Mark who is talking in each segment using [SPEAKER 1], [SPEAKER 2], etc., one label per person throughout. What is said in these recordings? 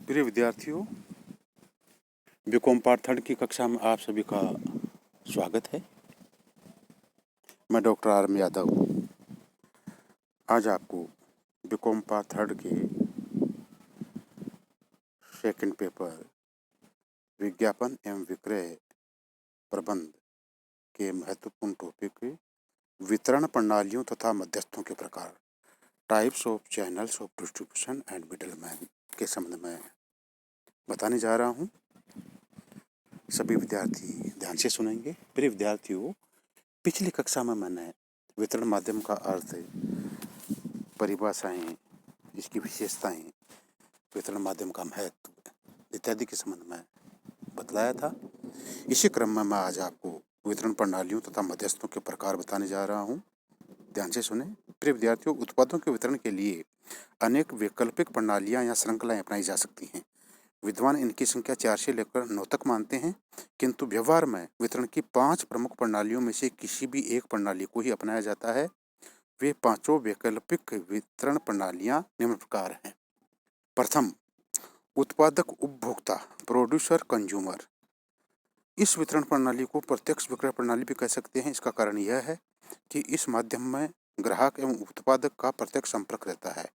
[SPEAKER 1] प्रिय विद्यार्थियों, BCom part 3 की कक्षा में आप सभी का स्वागत है। मैं डॉक्टर आर.एम. यादव आज आपको बीकॉम पार्ट 3 के सेकंड पेपर विज्ञापन एवं विक्रय प्रबंध के महत्वपूर्ण टॉपिक वितरण प्रणालियों तथा मध्यस्थों के प्रकार, types of channels of distribution and middleman के संबंध में बताने जा रहा हूँ। सभी विद्यार्थी ध्यान से सुनेंगे। प्रिय विद्यार्थियों, पिछली कक्षा में मैंने वितरण माध्यम का अर्थ, परिभाषाएं, इसकी विशेषताएं, वितरण माध्यम का महत्व इत्यादि के संबंध में बतलाया था। इसी क्रम में मैं आज आपको वितरण प्रणालियों तथा मध्यस्थों के प्रकार बताने जा रहा हूँ। ध्यान से सुने। प्रिय विद्यार्थियों, उत्पादों के वितरण के लिए अनेक वैकल्पिक प्रणालियां या श्रृंखलाएं अपनाई जा सकती हैं। विद्वान इनकी संख्या 4 से लेकर 9 तक मानते हैं, किंतु व्यवहार में वितरण की 5 प्रमुख प्रणालियों में से किसी भी एक प्रणाली को ही अपनाया जाता है। वे पांचों वैकल्पिक वितरण प्रणालियां निम्न प्रकार हैं। प्रथम, उत्पादक उपभोक्ता, प्रोड्यूसर कंज्यूमर। इस वितरण प्रणाली को प्रत्यक्ष विक्रय प्रणाली भी कह सकते हैं। इसका कारण यह है कि इस माध्यम में ग्राहक एवं उत्पादक का प्रत्यक्ष संपर्क रहता है।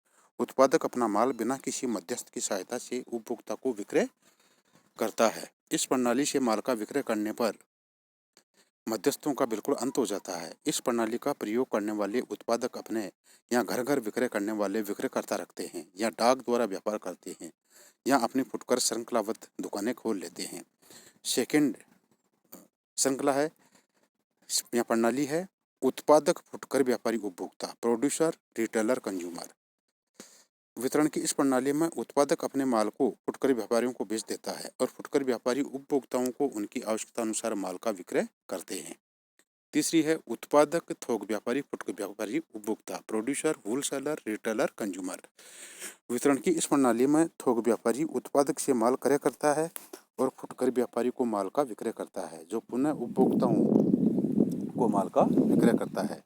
[SPEAKER 1] उत्पादक अपना माल बिना किसी मध्यस्थ की सहायता से उपभोक्ता को विक्रय करता है। इस प्रणाली से माल का विक्रय करने पर मध्यस्थों का बिल्कुल अंत हो जाता है। इस प्रणाली का प्रयोग करने वाले उत्पादक अपने या घर घर विक्रय करने वाले विक्रयकर्ता रखते हैं, या डाक द्वारा व्यापार करते हैं, या अपनी फुटकर श्रृंखलाबद्ध दुकानें खोल लेते हैं। सेकंड श्रृंखला है या प्रणाली है उत्पादक फुटकर व्यापारी उपभोक्ता, प्रोड्यूसर रिटेलर कंज्यूमर। वितरण की इस प्रणाली में उत्पादक अपने माल को फुटकर व्यापारियों को बेच देता है और फुटकर व्यापारी उपभोक्ताओं को उनकी आवश्यकता अनुसार माल का विक्रय करते हैं। तीसरी है उत्पादक थोक व्यापारी फुटकर व्यापारी उपभोक्ता, प्रोड्यूसर होलसेलर रिटेलर कंज्यूमर। वितरण की इस प्रणाली में थोक व्यापारी उत्पादक से माल क्रय करता है और फुटकर व्यापारी को माल का विक्रय करता है, जो पुनः उपभोक्ताओं को माल का विक्रय करता है।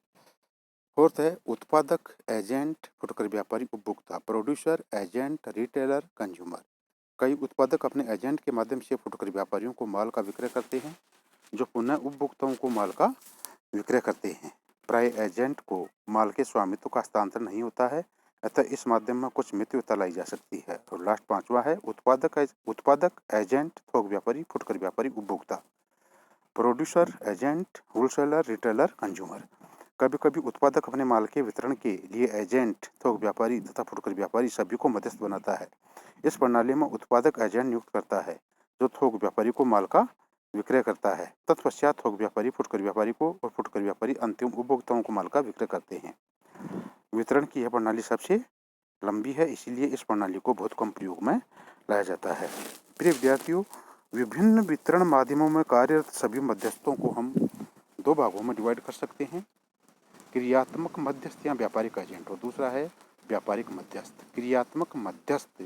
[SPEAKER 1] फोर्थ है उत्पादक एजेंट फुटकर व्यापारी उपभोक्ता, प्रोड्यूसर एजेंट रिटेलर कंज्यूमर। कई उत्पादक अपने एजेंट के माध्यम से फुटकर व्यापारियों को माल का विक्रय करते हैं, जो पुनः उपभोक्ताओं को माल का विक्रय करते हैं। प्राय एजेंट को माल के स्वामित्व का हस्तांतरण नहीं होता है, अतः इस माध्यम में कुछ मितव्यता लाई जा सकती है। और लास्ट पांचवा है उत्पादक एजेंट थोक व्यापारी फुटकर व्यापारी उपभोक्ता, producer agent wholesaler retailer consumer. कभी कभी उत्पादक अपने माल के वितरण के लिए एजेंट थोक व्यापारी तथा फुटकर व्यापारी सभी को मध्यस्थ बनाता है। इस प्रणाली में उत्पादक एजेंट नियुक्त करता है, जो थोक व्यापारी को माल का विक्रय करता है। तत्पश्चात थोक व्यापारी फुटकर व्यापारी को और फुटकर व्यापारी अंतिम उपभोक्ताओं को माल का विक्रय करते हैं। वितरण की यह प्रणाली सबसे लंबी है, इसीलिए इस प्रणाली को बहुत कम प्रयोग में लाया जाता है। प्रिय विद्यार्थियों, विभिन्न वितरण माध्यमों में कार्यरत सभी मध्यस्थों को हम 2 भागों में डिवाइड कर सकते हैं, क्रियात्मक मध्यस्थ या व्यापारिक एजेंट, और दूसरा है व्यापारिक मध्यस्थ। क्रियात्मक मध्यस्थ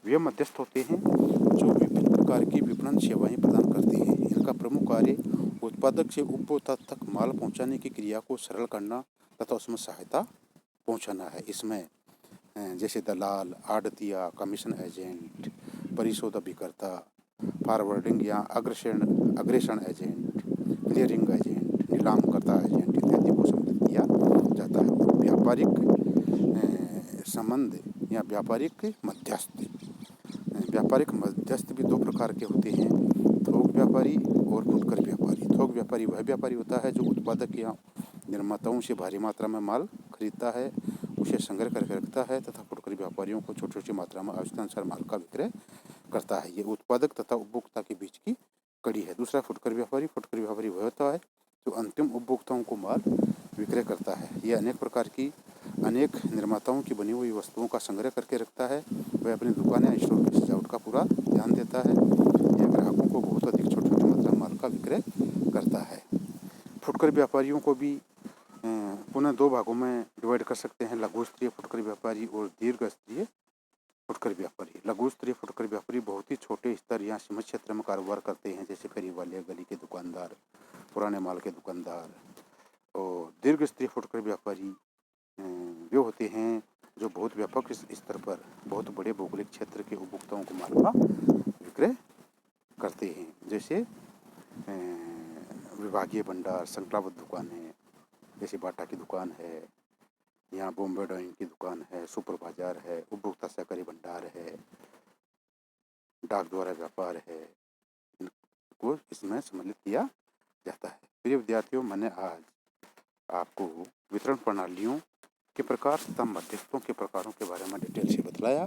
[SPEAKER 1] वे मध्यस्थ होते हैं जो विभिन्न प्रकार की विपणन सेवाएं प्रदान करते हैं। इनका प्रमुख कार्य उत्पादक से उपभोक्ता तक माल पहुंचाने की क्रिया को सरल करना तथा उसमें सहायता पहुंचाना है। इसमें जैसे दलाल, आड़तिया, कमीशन एजेंट, परिशोध अभिकर्ता, फॉरवर्डिंग या अग्रेषण एजेंट, क्लियरिंग एजेंट, नीलामकर्ता एजेंट इत्यादि को सम्मिलित किया जाता है। व्यापारिक संबंध या व्यापारिक मध्यस्थ। व्यापारिक मध्यस्थ भी 2 प्रकार के होते हैं, थोक व्यापारी और फुटकर व्यापारी। थोक व्यापारी वह व्यापारी होता है जो उत्पादक या निर्माताओं से भारी मात्रा में माल खरीदता है, उसे संग्रह करके रखता है तथा फुटकर व्यापारियों को छोटी छोटी मात्रा में आवश्यकतानुसार माल का विक्रय करता है। ये उत्पादक तथा उपभोक्ता के बीच की कड़ी है। दूसरा फुटकर व्यापारी वह होता है जो अंतिम उपभोक्ताओं को माल विक्रय करता है। यह अनेक प्रकार की अनेक निर्माताओं की बनी हुई वस्तुओं का संग्रह करके रखता है। वह अपनी दुकान या स्टोर की सजावट का पूरा ध्यान देता है। यह ग्राहकों को बहुत अधिक छोटी छोटी मात्रा में माल का विक्रय करता है। फुटकर व्यापारियों को भी पुनः 2 भागों में डिवाइड कर सकते हैं, लघु स्तरीय फुटकर व्यापारी और दीर्घ स्तरीय फुटकर व्यापारी। लघु स्तरीय फुटकर व्यापारी बहुत ही छोटे स्तर या सीमित क्षेत्र में कारोबार करते हैं, जैसे फेरी वाले, गली के दुकानदार, पुराने माल के दुकानदार। और दीर्घ स्तरीय फुटकर व्यापारी वे होते हैं जो बहुत व्यापक स्तर पर बहुत बड़े भौगोलिक क्षेत्र के उपभोक्ताओं को माल का विक्रय करते हैं, जैसे विभागीय भंडार, संकलाबद्ध दुकानें, जैसे बाटा की दुकान है, यहाँ बॉम्बे डाइंग की दुकान है, सुपर बाजार है, उपभोक्ता सहकारी भंडार है, डाक द्वारा व्यापार है, इनको इसमें सम्मिलित किया जाता है। प्रिय विद्यार्थियों, मैंने आज आपको वितरण प्रणालियों के प्रकार तथा मध्यस्थों के प्रकारों के बारे में डिटेल से बतलाया।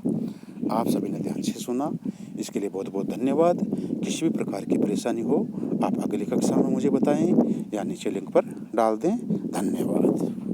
[SPEAKER 1] आप सभी ने ध्यान से सुना, इसके लिए बहुत बहुत धन्यवाद। किसी भी प्रकार की परेशानी हो आप अगली कक्षा में मुझे बताएं या नीचे लिंक पर डाल दें। धन्यवाद।